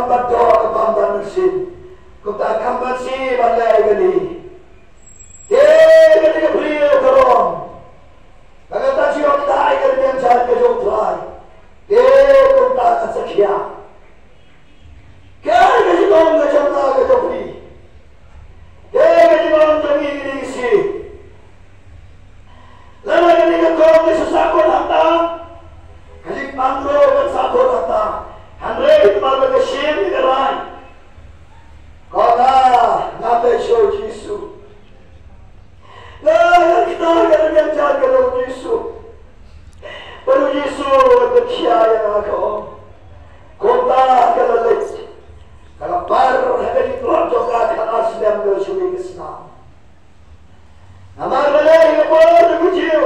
kambat do kambat nursin kuta kambat si balai gani ke gani ke beliau karom kagata siok dai gani yang cari ke jotrai ke kuta sakia ke gani kong ke jamna ke jopri ke gani kong jami gini si lama gani ke kong ke susakon hata kalik pangro kan sakon hata Andre malu ke siem ni kerai. Kona nate show Yesus. Nah kita kan yang jaga lo Yesus. Baru Yesus berkiaya aku. Kota kalau leci, kalau baru hari Tuhan juga kan asliam bersuai Islam. Amar balai kepada kecil.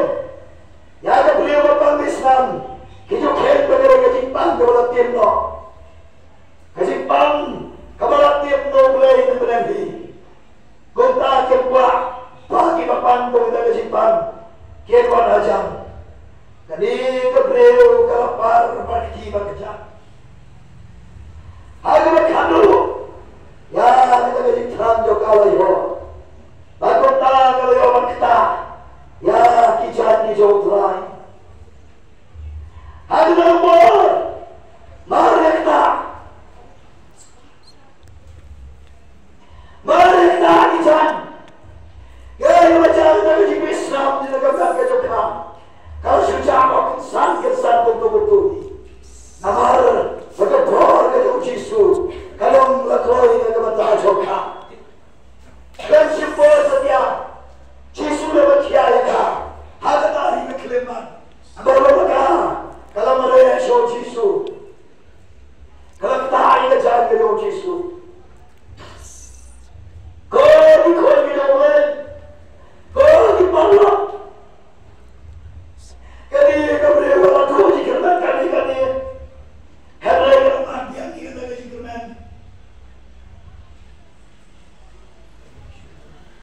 Ya ke beliau berpang Islam. Kita kait pada kejipang kepada tim no, kejipang kepada tim no boleh ini berhenti. Kota kebuah bagi papan kita kejipang kebuah hajam. Kini kebreu kalapar pergi bekerja.